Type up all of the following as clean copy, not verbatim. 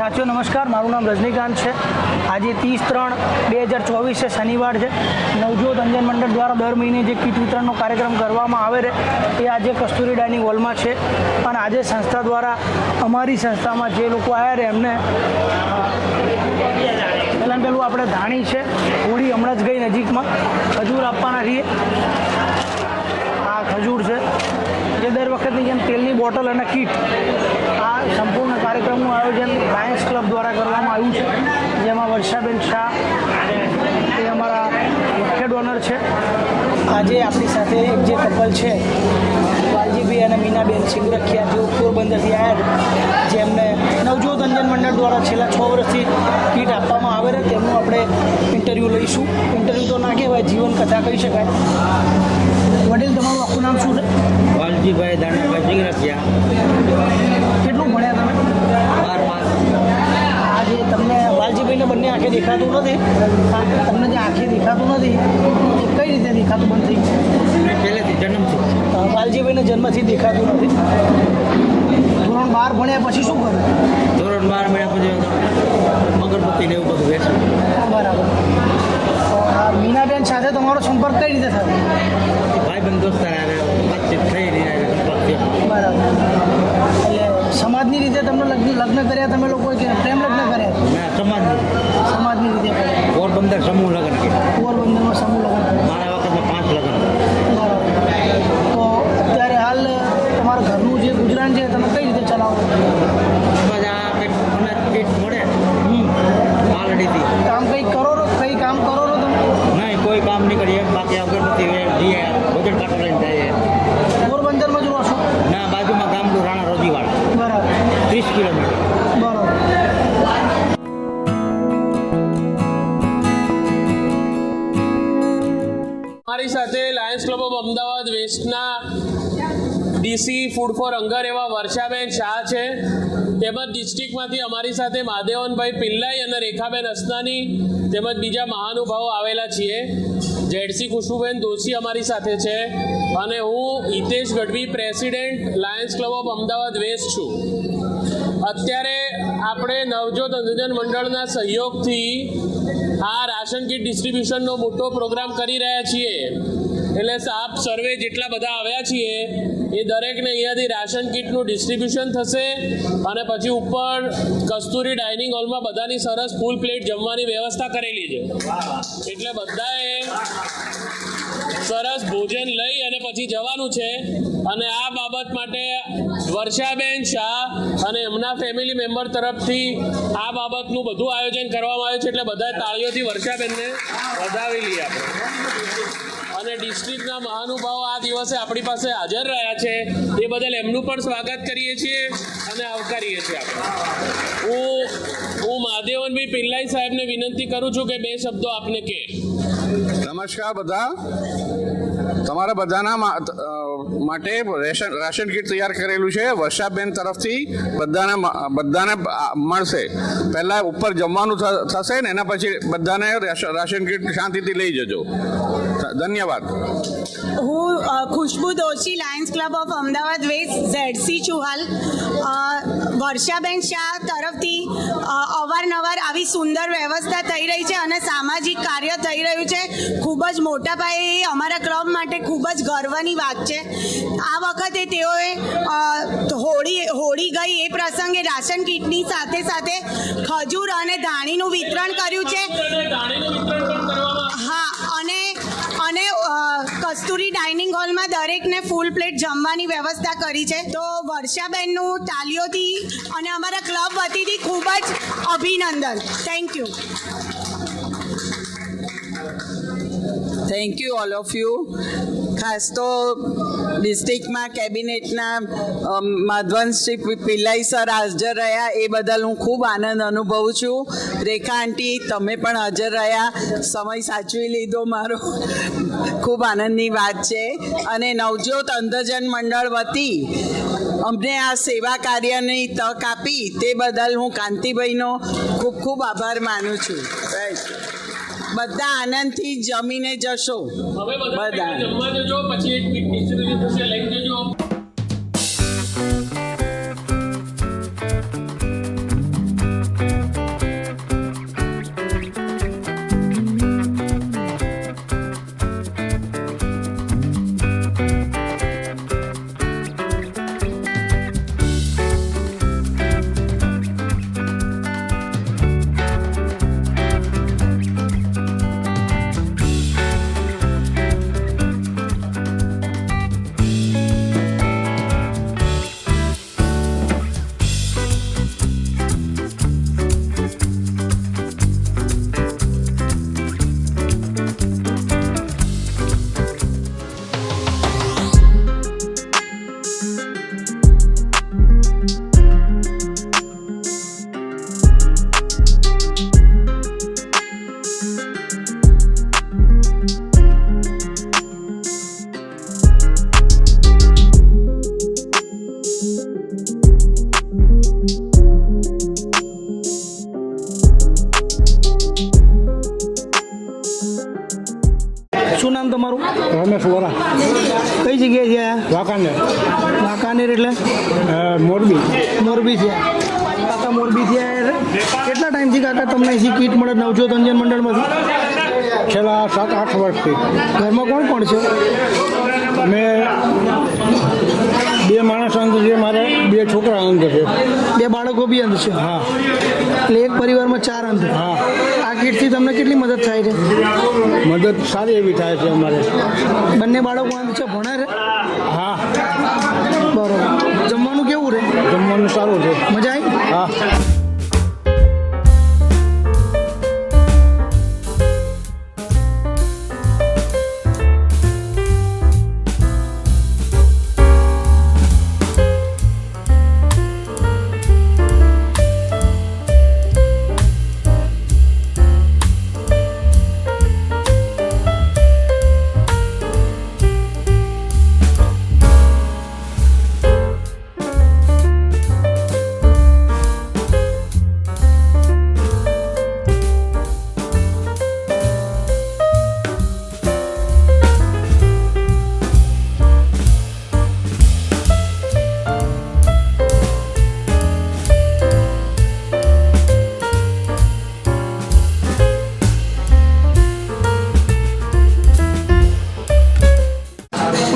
સાથીઓ નમસ્કાર, મારું નામ રજનીકાંત છે। આજે 30/3/2024 છે, શનિવાર છે। નવજોત અંજન મંડળ દ્વારા દર મહિને જે કીટ વિતરણનો કાર્યક્રમ કરવામાં આવે છે એ આજે કસ્તુરી ડાઇનિંગ હોલમાં છે। અને આજે સંસ્થા દ્વારા અમારી સંસ્થામાં જે લોકો આવ્યા છે એમને પહેલું આપણે ધાણી છે, હોળી હમણાં જ ગઈ નજીકમાં, ખજૂર આપવાના છીએ। આ ખજૂર છે જે દર વખતની જેમ તેલની બોટલ અને કીટ, આ સંપૂર્ણ કાર્યક્રમનું આયોજન લાયન્સ ક્લબ દ્વારા કરવામાં આવ્યું છે, જેમાં વર્ષાબેન શાહ એ અમારા મુખ્ય ડોનર છે। આજે આપણી સાથે એક જે કપલ છે, વાલજીભાઈ અને મીનાબેન સિંગરખિયા, જેઓ પોરબંદરથી આવ્યા છે, જેમને નવજોત અંજન મંડળ દ્વારા છેલ્લા 6 વર્ષથી કીટ આપવામાં આવે છે, તેમનું આપણે ઇન્ટરવ્યૂ લઈશું। ઇન્ટરવ્યૂ તો ના કહેવાય, જીવન કથા કહી શકાય। વડીલ, તમારું આખું નામ શું છે? વાલજીભાઈ દાણાભાઈ સિંગરખિયા। કેટલું ભણ્યા તમે? 12 આજે તમને વાલજીભાઈને બંને આંખે દેખાતું નથી, તમને જે આંખે દેખાતું નથી એ કઈ રીતે દેખાતું બંધ થઈ ગયું? પહેલેથી જન્મથી વાલજીભાઈને જન્મથી દેખાતું નથી। ધોરણ 12 ભણ્યા પછી શું કર્યું? ધોરણ 12 મળ્યા પછી અગરબત્તી ને એવું બધું વેચું। બરાબર। તો આ મીનાબેન સાથે તમારો સંપર્ક કઈ રીતે થયો? ભાઈબંધ દોસ્તાર આવે, વાતચીત થઈ રહી બરાબર। એટલે સમાજની રીતે તમને લગ્ન કર્યા તમે લોકોએ કે પ્રેમ લગ્ન કર્યા? ના, સમાજની રીતે કર્યા। પોરબંદર સમૂહ લગ્ન કે પોરબંદરમાં સમૂહ લગ્ન કર્યા। મારા વખતમાં 5 લગ્ન। બરાબર। તો અત્યારે હાલ તમારા ઘરનું જે ગુજરાન છે તમે કઈ રીતે ચલાવો? બસ આ કંઈક અનાજ કીટ મળે પાલડીથી, કામ કંઈ કરો છો? કંઈ કામ કરો છો તમે? નહીં કોઈ કામ નહીં કરીએ, બાકી અગરબત્તી જઈએ, વજન કાંટો લઈને જઈએ। પોરબંદરમાં જ રહો છો? ના, બાજુમાં ગામડું રાણા રોજીવાડ, બરાબર। 30 કિલોમીટર। બરાબર। મારી સાથે લાયન્સ ક્લબ ઓફ અમદાવાદ વેસ્ટના ડીસી ફૂડ ફોર હંગર એવા વર્ષાબેન શાહ છે, તેમજ ડિસ્ટ્રિક્ટમાંથી અમારી સાથે મહાદેવનભાઈ પિલ્લાઈ અને રેખાબેન અસનાની તેમજ બીજા મહાનુભાવો આવેલા છીએ। જેડસી ખુશ્બુબેન દોશી અમારી સાથે છે અને હું Hitesh Gadhvi, president Lions club of Ahmedabad West છું। અત્યારે આપણે નવજોત અંજન મંડળના સહયોગથી આ રાશન કીટ ડિસ્ટ્રીબ્યુશનનો મોટો પ્રોગ્રામ કરી રહ્યા છીએ। એટલે આપ સર્વે જેટલા બધા આવ્યા છીએ એ દરેકને અહીંયાથી રાશન કીટનું ડિસ્ટ્રીબ્યુશન થશે અને પછી ઉપર કસ્તુરી ડાઇનિંગ હોલમાં બધાની સરસ ફૂલ પ્લેટ જમવાની વ્યવસ્થા કરેલી છે, એટલે બધાએ સરસ ભોજન લઈ અને પછી જવાનું છે। અને આ બાબત માટે વર્ષાબેન શાહ અને એમના ફેમિલી મેમ્બર તરફથી આ બાબતનું બધું આયોજન કરવામાં આવ્યું છે, એટલે બધા તાળીઓથી વર્ષાબેનને વધાવી લઈએ આપણે। અને ડિસ્ટ્રિક્ટના મહાનુભાવો આ દિવસે આપણી પાસે હાજર રહ્યા છે એ બદલ એમનું પણ સ્વાગત કરીએ છીએ અને આવકારીએ છીએ આપણે। હું મહાદેવનભાઈ પિલ્લાઈ સાહેબને વિનંતી કરું છું કે 2 શબ્દો આપને કહે। નમસ્કાર બધા, તમારા બધાના માટે રાશન કીટ તૈયાર કરેલું છે, વર્ષાબેન તરફથી બધાને મળશે। પહેલાં ઉપર જમવાનું થશે ને એના પછી બધાને રાશન કીટ શાંતિથી લઈ જજો। ધન્યવાદ। હું Khushbu Doshi, lions club of Ahmedabad west, ZC છું હાલ। વર્ષાબેન શાહ તરફથી અવારનવાર આવી સુંદર વ્યવસ્થા થઈ રહી છે અને સામાજિક કાર્ય થઈ રહ્યું છે, ખૂબ જ મોટા પાયે। અમારા ક્લબ માટે ખૂબ જ ગર્વની વાત છે। આ વખતે તેઓએ હોળી ગઈ એ પ્રસંગે રાશન કીટની સાથે સાથે ખજૂર અને ધાણીનું વિતરણ કર્યું છે। હા, અને કસ્તુરી ડાઇનિંગ હોલમાં દરેકને ફૂલ પ્લેટ જમવાની વ્યવસ્થા કરી છે। તો વર્ષાબેનનું તાલીઓથી અને અમારા ક્લબ વતીથી ખૂબ જ અભિનંદન। Thank you. Thank you all of you. ખાસ તો ડિસ્ટ્રિક્ટમાં કેબિનેટના માધવનશ્રી પિલ્લાઈ સર હાજર રહ્યા એ બદલ હું ખૂબ આનંદ અનુભવું છું। રેખા આંટી, તમે પણ હાજર રહ્યા, સમય સાચવી લીધો મારો, ખૂબ આનંદની વાત છે। અને નવજોત અંધજન મંડળ વતી અમને આ સેવા કાર્યની તક આપી તે બદલ હું કાંતિભાઈનો ખૂબ ખૂબ આભાર માનું છું। બધા આનંદથી જમીને જશો, બધા જમવા જજો, પછી એક ડિસ્ટ્રીબ્યુશન લઈ જજો। વાળા કઈ જગ્યાએ છે આ? વાંકાનેર વાંકાનેર એટલે મોરબી મોરબીથી આવ્યા. કાકા મોરબીથી આવ્યા. કેટલા ટાઈમથી કાકા તમને અહીંથી કીટ મળે નવજોત અંજન મંડળમાંથી? છેલ્લા 7-8 વર્ષથી. ઘરમાં કોણ કોણ છે? અમે 2 માણસ અંદર છે, મારે 2 છોકરા અંદર છે. 2 બાળકો બી અંધ છે. હા એટલે એક પરિવારમાં 4 અંધ. હા. આ કીટથી તમને કેટલી મદદ થાય છે? મદદ સારી એવી થાય છે અમારે. બંને બાળકો અંધ છે, ભણે છે? હા બરોબર. જમવાનું કેવું રહે? જમવાનું સારું છે. મજા આવી? હા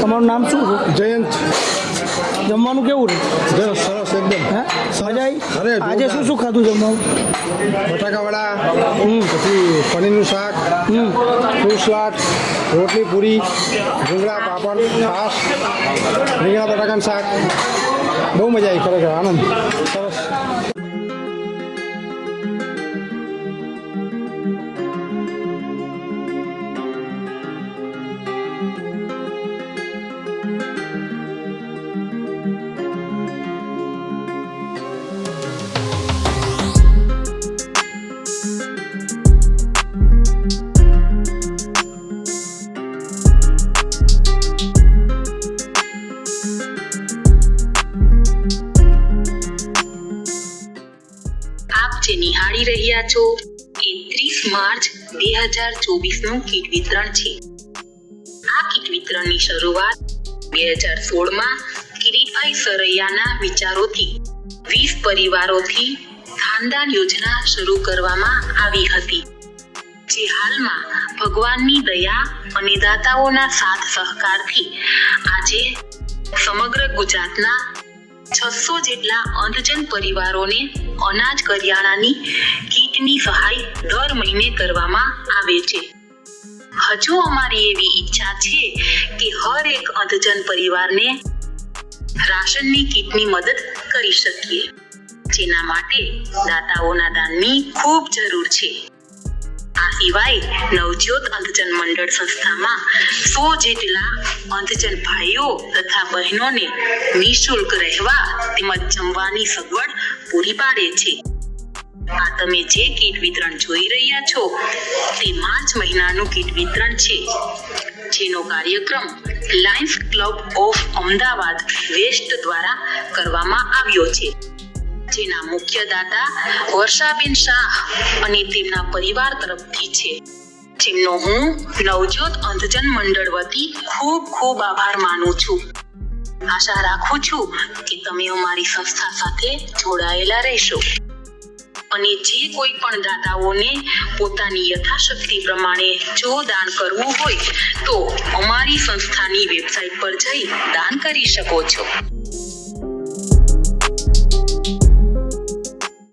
તમારું નામ શું છે? જયંત. જમવાનું કેવું રહે? સરસ એકદમ. હે મજા અરે, આવી? આજે શું શું ખાધું જમવાનું? બટાકાવાળા, પછી પનીરનું શાક, ફ્રૂટ સલાડ, રોટલી પૂરી, ભૂંગળા પાપડ, છાશ, રીંગણા બટાકાનું શાક. બહુ મજા આવી, ખરેખર આનંદ. સરસ. જે નિહાળી રહ્યા છો એ 30 માર્ચ 2024 નું કીટ વિતરણ છે. આ કીટ વિતરણની શરૂઆત 2016માં કિરીટભાઈ સરૈયાના વિચારોથી 20 પરિવારોથી ખાનદાન યોજના શરૂ કરવામાં આવી હતી, જે હાલમાં ભગવાનની દયા અને દાતાઓના સાથ સહકારથી આજે સમગ્ર ગુજરાતના 600 જેટલા અંધજન પરિવારોને અનાજ કરિયાણાની કીટની સહાય દર મહિને કરવામાં આવે છે. હજુ અમારી એવી ઈચ્છા છે કે હર એક અંધજન પરિવારને રાશનની કીટની મદદ કરી શકીએ, જેના માટે દાતાઓના દાનની ખૂબ જરૂર છે. આ સિવાય નવજોત અંધજન મંડળ સંસ્થામાં 100 જેટલા અંધજન ભાઈઓ તથા બહેનોને નિઃશુલ્ક રહેવા તેમજ જમવાની સગવડ પૂરી પાડે છે. આ તમે જે કીટ વિતરણ જોઈ રહ્યા છો તે માર્ચ મહિનાનું કીટ વિતરણ છે, જેનો કાર્યક્રમ Lions club of Ahmedabad West દ્વારા કરવામાં આવ્યો છે, જેના મુખ્ય દાતા વર્ષાબેન શાહ અને તેમના પરિવાર તરફથી છે, જેમનો હું નવજોત અંધજન મંડળ વતી ખૂબ ખૂબ આભાર માનું છું. આશા રાખું છું કે તમે અમારી સંસ્થા સાથે જોડાયેલા રહેશો અને જે કોઈ પણ દાતાઓને પોતાની યથાશક્તિ પ્રમાણે જો દાન કરવું હોય તો અમારી સંસ્થાની વેબસાઇટ પર જઈ દાન કરી શકો છો.